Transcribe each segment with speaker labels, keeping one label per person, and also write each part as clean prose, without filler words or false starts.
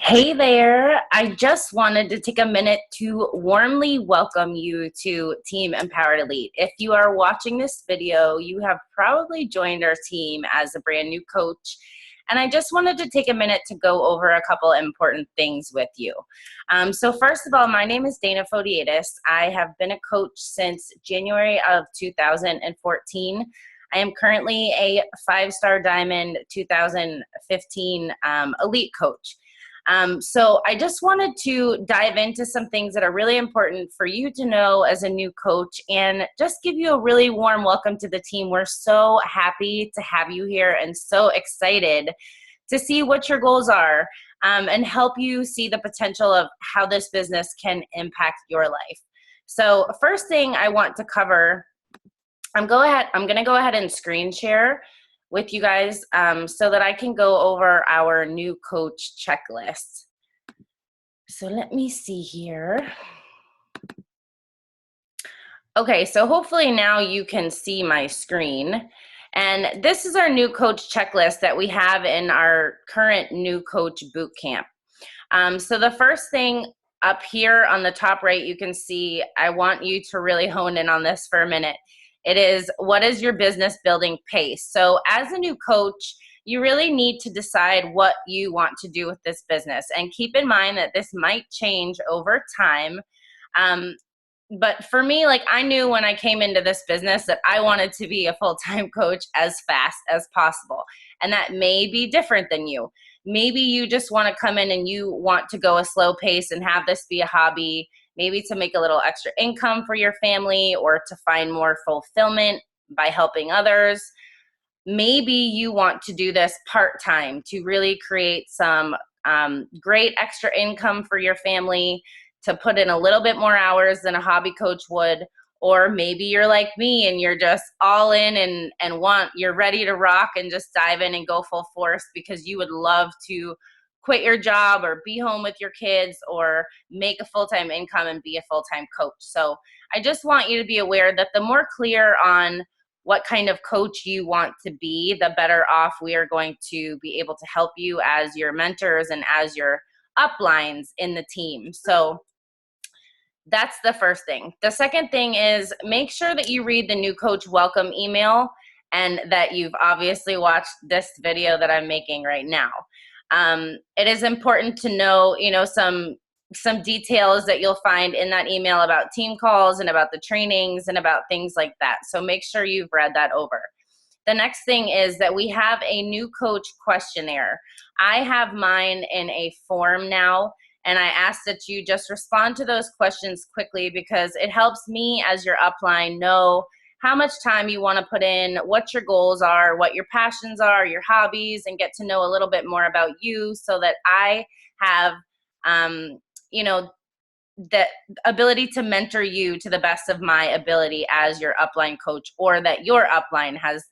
Speaker 1: Hey there. I just wanted to take a minute to warmly welcome you to Team Empowered Elite. If you are watching this video, you have probably joined our team as a brand new coach. And I just wanted to take a minute to go over a couple important things with you. So first of all, my name is Dana Fodiatis. I have been a coach since January of 2014. I am currently a 5-star Diamond 2015 Elite coach. So I just wanted to dive into some things that are really important for you to know as a new coach and just give you a really warm welcome to the team. We're so happy to have you here and so excited to see what your goals are and help you see the potential of how this business can impact your life. So first thing I want to cover, I'm going to go ahead and screen share with you guys so that I can go over our new coach checklist. So let me see here. Okay, so hopefully now you can see my screen. And this is our new coach checklist that we have in our current new coach boot camp. So the first thing up here on the top right, you can see, I want you to really hone in on this for a minute. It is, what is your business building pace? So as a new coach, you really need to decide what you want to do with this business. And keep in mind that this might change over time. But for me, like, I knew when I came into this business that I wanted to be a full-time coach as fast as possible. And that may be different than you. Maybe you just want to come in and you want to go a slow pace and have this be a hobby, maybe to make a little extra income for your family or to find more fulfillment by helping others. Maybe you want to do this part-time to really create some great extra income for your family, to put in a little bit more hours than a hobby coach would. Or maybe you're like me and you're just all in and you're ready to rock and just dive in and go full force because you would love to quit your job or be home with your kids or make a full-time income and be a full-time coach. So I just want you to be aware that the more clear on what kind of coach you want to be, the better off we are going to be able to help you as your mentors and as your uplines in the team. So that's the first thing. The second thing is, make sure that you read the new coach welcome email and that you've obviously watched this video that I'm making right now. It is important to know, some details that you'll find in that email about team calls and about the trainings and about things like that. So make sure you've read that over. The next thing is that we have a new coach questionnaire. I have mine in a form now, and I ask that you just respond to those questions quickly because it helps me as your upline know how much time you want to put in, what your goals are, what your passions are, your hobbies, and get to know a little bit more about you so that I have, the ability to mentor you to the best of my ability as your upline coach, or that your upline has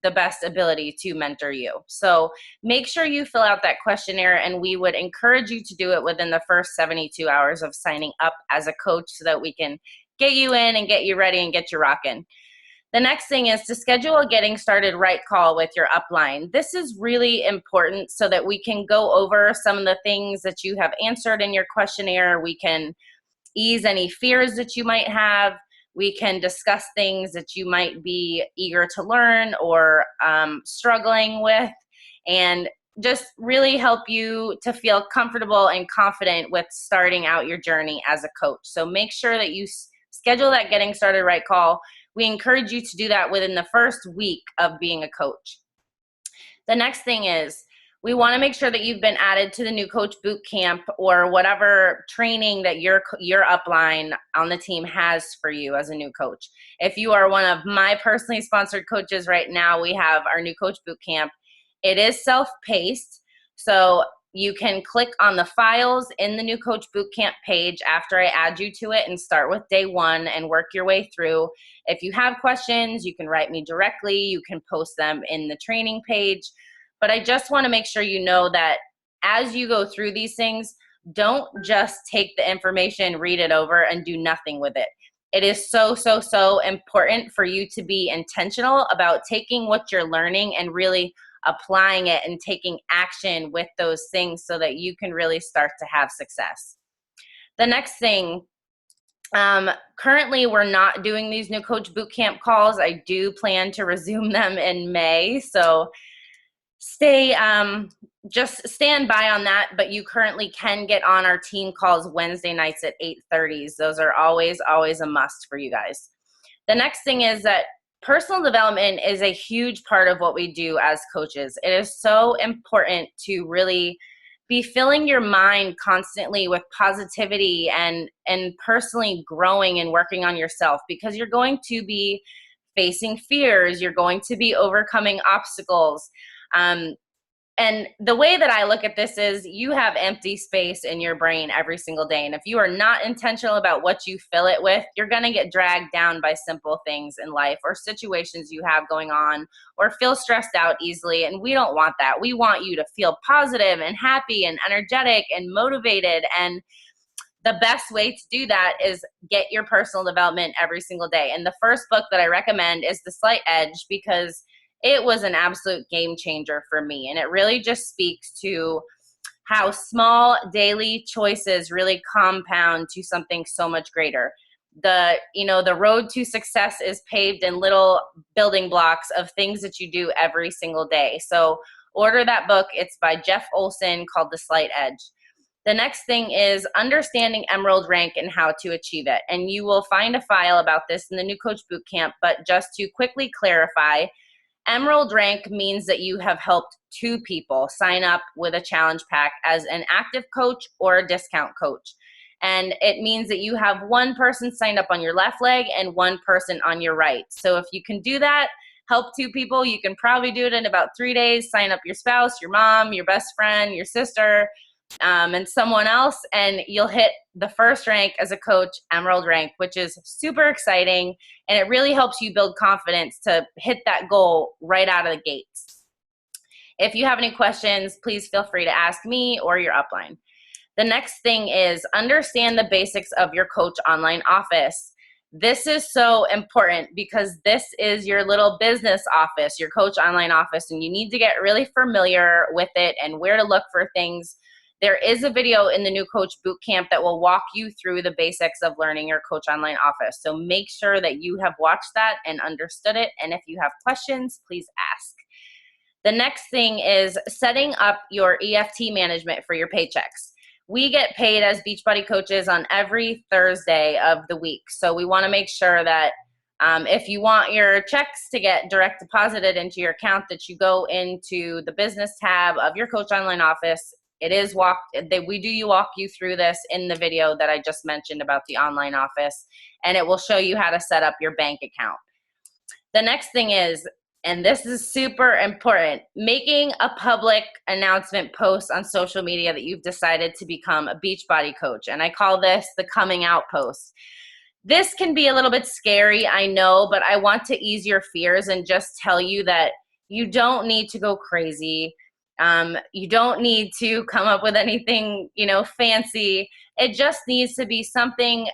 Speaker 1: the best ability to mentor you. So make sure you fill out that questionnaire, and we would encourage you to do it within the first 72 hours of signing up as a coach so that we can get you in and get you ready and get you rocking. The next thing is to schedule a getting started right call with your upline. This is really important so that we can go over some of the things that you have answered in your questionnaire. We can ease any fears that you might have. We can discuss things that you might be eager to learn or struggling with, and just really help you to feel comfortable and confident with starting out your journey as a coach. So make sure that you schedule that getting started right call. We encourage you to do that within the first week of being a coach. The next thing is, we want to make sure that you've been added to the new coach boot camp or whatever training that your upline on the team has for you as a new coach. If you are one of my personally sponsored coaches right now, we have our new coach boot camp. It is self-paced, so you can click on the files in the new coach boot camp page after I add you to it and start with day one and work your way through. If you have questions, you can write me directly. You can post them in the training page. But I just want to make sure you know that as you go through these things, don't just take the information, read it over, and do nothing with it. It is so, so, so important for you to be intentional about taking what you're learning and really applying it and taking action with those things so that you can really start to have success. The next thing, currently we're not doing these new coach bootcamp calls. I do plan to resume them in May, so just stand by on that, but you currently can get on our team calls Wednesday nights at 8:30. Those are always a must for you guys. The next thing is that personal development is a huge part of what we do as coaches. It is so important to really be filling your mind constantly with positivity and personally growing and working on yourself, because you're going to be facing fears, you're going to be overcoming obstacles. And the way that I look at this is you have empty space in your brain every single day. And if you are not intentional about what you fill it with, you're going to get dragged down by simple things in life or situations you have going on, or feel stressed out easily. And we don't want that. We want you to feel positive and happy and energetic and motivated. And the best way to do that is get your personal development every single day. And the first book that I recommend is The Slight Edge, because it was an absolute game changer for me. And it really just speaks to how small daily choices really compound to something so much greater. The road to success is paved in little building blocks of things that you do every single day. So order that book. It's by Jeff Olson, called The Slight Edge. The next thing is understanding Emerald Rank and how to achieve it. And you will find a file about this in the New Coach Bootcamp, but just to quickly clarify, Emerald Rank means that you have helped 2 people sign up with a challenge pack as an active coach or a discount coach. And it means that you have 1 person signed up on your left leg and 1 person on your right. So if you can do that, help 2 people, you can probably do it in about 3 days. Sign up your spouse, your mom, your best friend, your sister, and someone else, and you'll hit the first rank as a coach, Emerald Rank, which is super exciting. And it really helps you build confidence to hit that goal right out of the gates. If you have any questions, please feel free to ask me or your upline. The next thing is understand the basics of your coach online office. This is so important because this is your little business office, your coach online office, and you need to get really familiar with it and where to look for things. There is a video in the New Coach Bootcamp that will walk you through the basics of learning your coach online office. So make sure that you have watched that and understood it. And if you have questions, please ask. The next thing is setting up your EFT management for your paychecks. We get paid as Beachbody coaches on every Thursday of the week. So we want to make sure that if you want your checks to get direct deposited into your account, that you go into the business tab of your coach online office. We do walk you through this in the video that I just mentioned about the online office, and it will show you how to set up your bank account. The next thing is, and this is super important, making a public announcement post on social media that you've decided to become a Beachbody coach. And I call this the coming out post. This can be a little bit scary, I know, but I want to ease your fears and just tell you that you don't need to go crazy. You don't need to come up with anything, fancy. It just needs to be something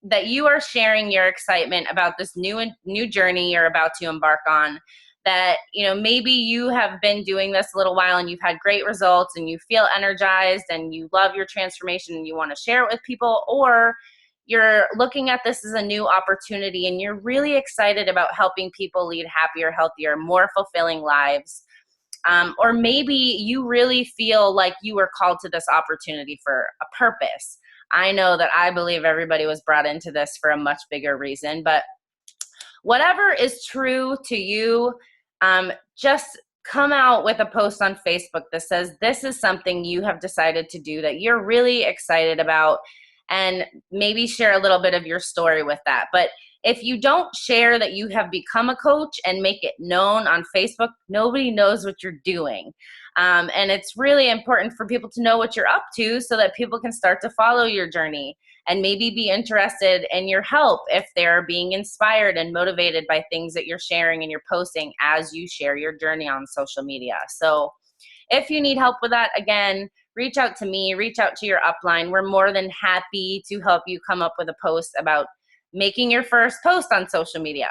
Speaker 1: that you are sharing your excitement about this new journey you're about to embark on. That, maybe you have been doing this a little while and you've had great results and you feel energized and you love your transformation and you want to share it with people, or you're looking at this as a new opportunity and you're really excited about helping people lead happier, healthier, more fulfilling lives. Or maybe you really feel like you were called to this opportunity for a purpose. I know that I believe everybody was brought into this for a much bigger reason, but whatever is true to you, just come out with a post on Facebook that says this is something you have decided to do that you're really excited about, and maybe share a little bit of your story with that. But if you don't share that you have become a coach and make it known on Facebook, nobody knows what you're doing. And it's really important for people to know what you're up to so that people can start to follow your journey and maybe be interested in your help if they're being inspired and motivated by things that you're sharing and you're posting as you share your journey on social media. So if you need help with that, again, reach out to me, reach out to your upline. We're more than happy to help you come up with a post about making your first post on social media.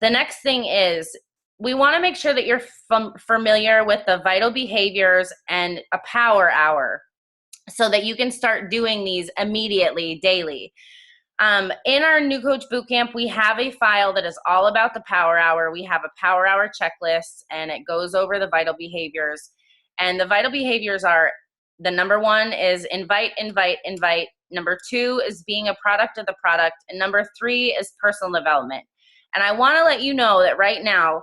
Speaker 1: The next thing is we want to make sure that you're familiar with the vital behaviors and a power hour so that you can start doing these immediately, daily. In our New Coach Bootcamp, we have a file that is all about the power hour. We have a power hour checklist, and it goes over the vital behaviors. And the vital behaviors are, the number one is invite, invite, invite. Number two is being a product of the product. And number three is personal development. And I want to let you know that right now,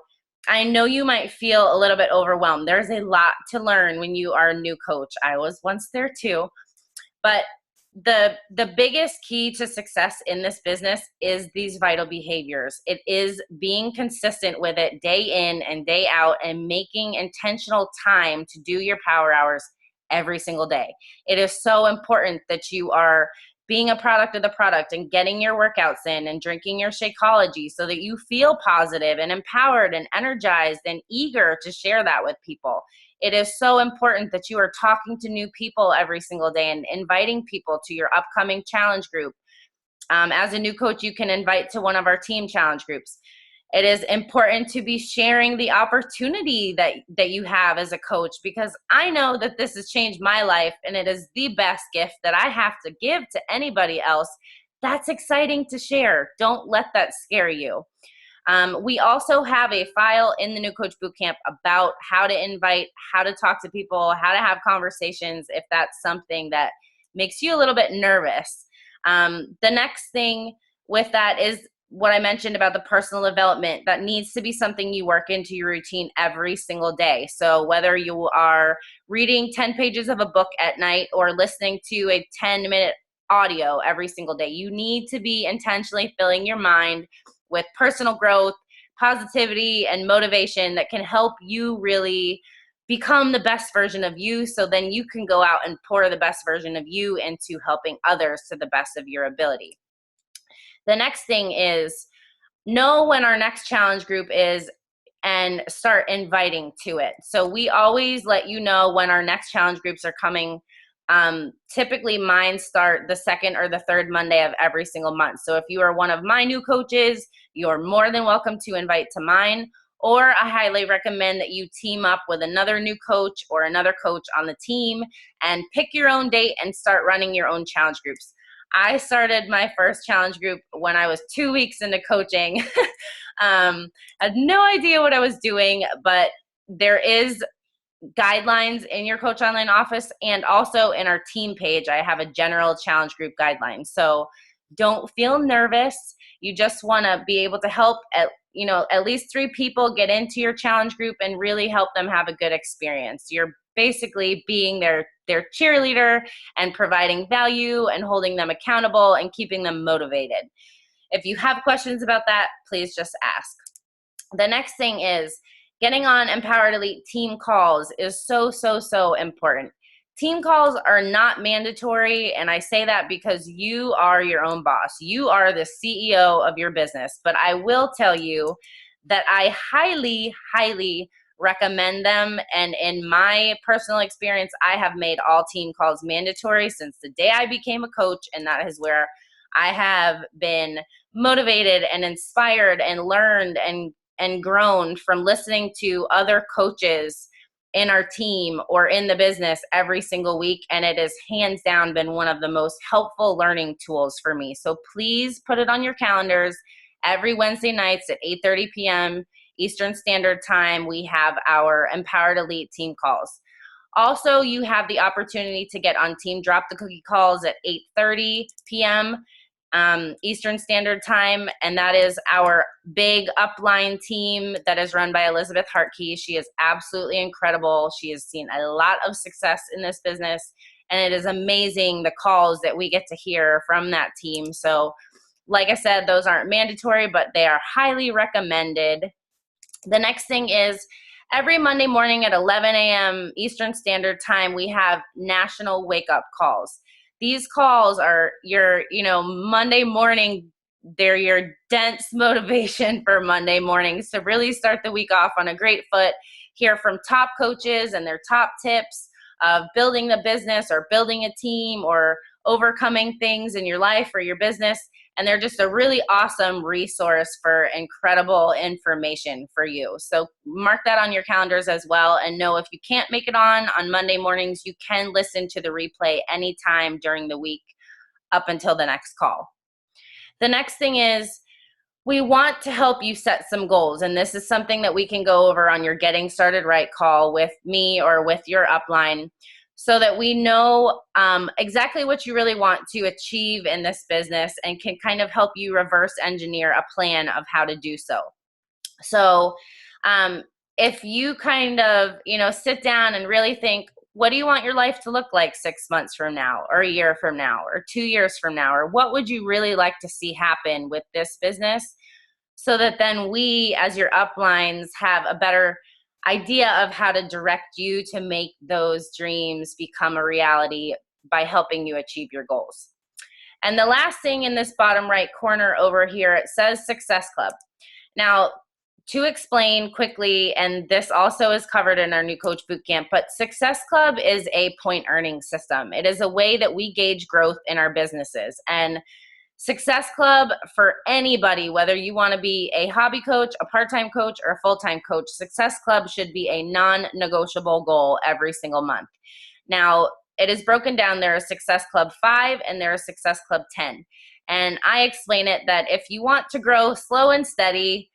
Speaker 1: I know you might feel a little bit overwhelmed. There's a lot to learn when you are a new coach. I was once there too. But the biggest key to success in this business is these vital behaviors. It is being consistent with it day in and day out and making intentional time to do your power hours every single day. It is so important that you are being a product of the product and getting your workouts in and drinking your Shakeology so that you feel positive and empowered and energized and eager to share that with people. It is so important that you are talking to new people every single day and inviting people to your upcoming challenge group. As a new coach, you can invite to one of our team challenge groups. It is important to be sharing the opportunity that you have as a coach, because I know that this has changed my life and it is the best gift that I have to give to anybody else. That's exciting to share. Don't let that scare you. We also have a file in the New Coach Bootcamp about how to invite, how to talk to people, how to have conversations if that's something that makes you a little bit nervous. The next thing with that is what I mentioned about the personal development. That needs to be something you work into your routine every single day. So whether you are reading 10 pages of a book at night or listening to a 10-minute audio every single day, you need to be intentionally filling your mind with personal growth, positivity, and motivation that can help you really become the best version of you, so then you can go out and pour the best version of you into helping others to the best of your ability. The next thing is know when our next challenge group is and start inviting to it. So we always let you know when our next challenge groups are coming. Typically mine start the second or the third Monday of every single month. So if you are one of my new coaches, you're more than welcome to invite to mine, or I highly recommend that you team up with another new coach or another coach on the team and pick your own date and start running your own challenge groups. I started my first challenge group when I was 2 weeks into coaching. I had no idea what I was doing, but there is guidelines in your Coach Online office, and also in our team page, I have a general challenge group guideline. So don't feel nervous. You just want to be able to help at least 3 people get into your challenge group and really help them have a good experience. You're basically being their cheerleader and providing value and holding them accountable and keeping them motivated. If you have questions about that, please just ask. The next thing is getting on Empowered Elite team calls is so, so, so important. Team calls are not mandatory, and I say that because you are your own boss. You are the CEO of your business, but I will tell you that I highly, highly recommend them, and in my personal experience, I have made all team calls mandatory since the day I became a coach, and that is where I have been motivated and inspired and learned and grown from listening to other coaches in our team or in the business every single week. And it has hands down been one of the most helpful learning tools for me. So please put it on your calendars. Every Wednesday nights at 8:30 p.m. Eastern Standard Time, we have our Empowered Elite team calls. Also, you have the opportunity to get on Team Drop the Cookie calls at 8:30 p.m. Eastern Standard Time, and that is our big upline team that is run by Elizabeth Hartkey. She is absolutely incredible. She has seen a lot of success in this business, and it is amazing the calls that we get to hear from that team. So, like I said, those aren't mandatory, but they are highly recommended. The next thing is every Monday morning at 11 a.m. Eastern Standard Time, we have national wake-up calls. These calls are your, Monday morning, they're your dense motivation for Monday mornings to really start the week off on a great foot, hear from top coaches and their top tips of building the business or building a team or overcoming things in your life or your business. And they're just a really awesome resource for incredible information for you. So mark that on your calendars as well. And know if you can't make it on Monday mornings, you can listen to the replay anytime during the week up until the next call. The next thing is, we want to help you set some goals. And this is something that we can go over on your Getting Started Right call with me or with your upline, so that we know exactly what you really want to achieve in this business and can kind of help you reverse engineer a plan of how to do so. So if you kind of, sit down and really think, what do you want your life to look like 6 months from now, or a year from now, or 2 years from now, or what would you really like to see happen with this business? So that then we, as your uplines, have a better idea of how to direct you to make those dreams become a reality by helping you achieve your goals. And the last thing in this bottom right corner over here, it says Success Club. Now, to explain quickly, and this also is covered in our New Coach Bootcamp, but Success Club is a point earning system. It is a way that we gauge growth in our businesses. And Success Club, for anybody, whether you want to be a hobby coach, a part-time coach, or a full-time coach, Success Club should be a non-negotiable goal every single month. Now, it is broken down. There is Success Club 5 and there is Success Club 10. And I explain it that if you want to grow slow and steady,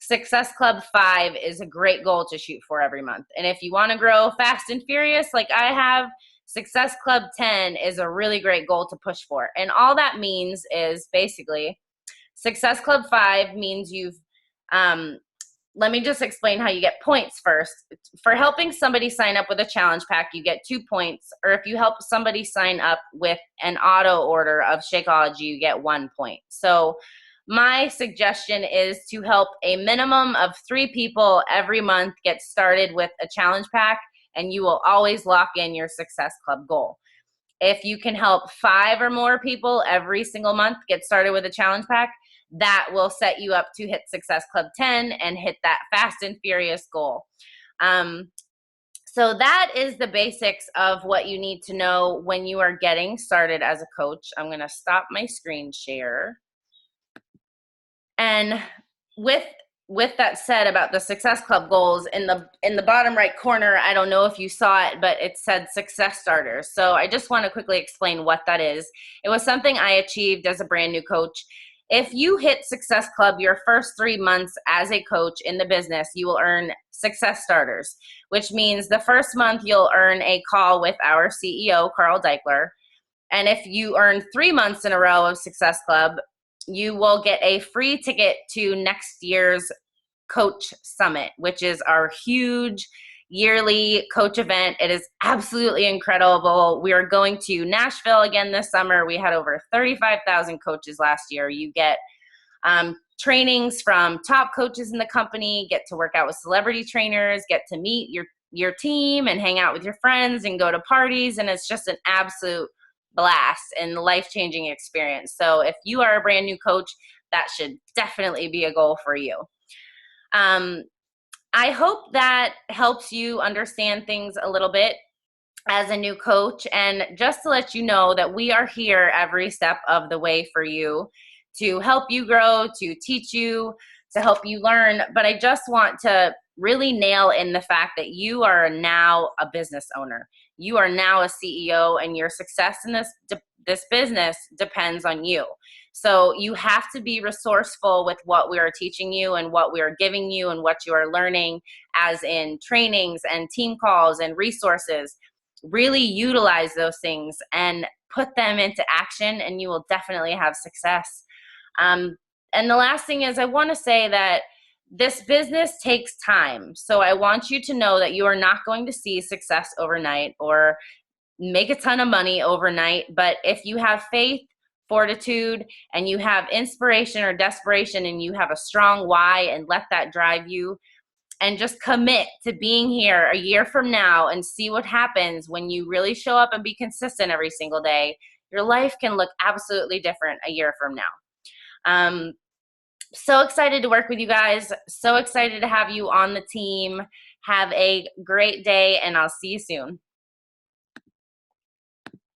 Speaker 1: Success Club 5 is a great goal to shoot for every month. And if you want to grow fast and furious like I have, Success Club 10 is a really great goal to push for. And all that means is basically Success Club 5 means let me just explain how you get points first. For helping somebody sign up with a challenge pack, you get 2 points. Or if you help somebody sign up with an auto order of Shakeology, you get 1 point. So my suggestion is to help a minimum of 3 people every month get started with a challenge pack, and you will always lock in your Success Club goal. If you can help 5 or more people every single month get started with a challenge pack, that will set you up to hit Success Club 10 and hit that fast and furious goal. So that is the basics of what you need to know when you are getting started as a coach. I'm going to stop my screen share. And with that said about the Success Club goals, in the bottom right corner, I don't know if you saw it, but it said Success Starters. So I just want to quickly explain what that is. It was something I achieved as a brand new coach. If you hit Success Club your first 3 months as a coach in the business, you will earn Success Starters, which means the first month you'll earn a call with our CEO, Carl Deichler. And if you earn 3 months in a row of Success Club, you will get a free ticket to next year's Coach Summit, which is our huge yearly coach event. It is absolutely incredible. We are going to Nashville again this summer. We had over 35,000 coaches last year. You get trainings from top coaches in the company, get to work out with celebrity trainers, get to meet your team and hang out with your friends and go to parties. And it's just an absolute blast and life-changing experience. So if you are a brand new coach, that should definitely be a goal for you. I hope that helps you understand things a little bit as a new coach. And just to let you know that we are here every step of the way for you, to help you grow, to teach you, to help you learn. But I just want to really nail in the fact that you are now a business owner. You are now a CEO, and your success in this business depends on you. So you have to be resourceful with what we are teaching you and what we are giving you and what you are learning, as in trainings and team calls and resources. Really utilize those things and put them into action, and you will definitely have success. And the last thing is, I want to say that this business takes time. So I want you to know that you are not going to see success overnight or make a ton of money overnight. But if you have faith, fortitude, and you have inspiration or desperation, and you have a strong why, and let that drive you, and just commit to being here a year from now and see what happens when you really show up and be consistent every single day, your life can look absolutely different a year from now. So excited to work with you guys. So excited to have you on the team. Have a great day, and I'll see you soon.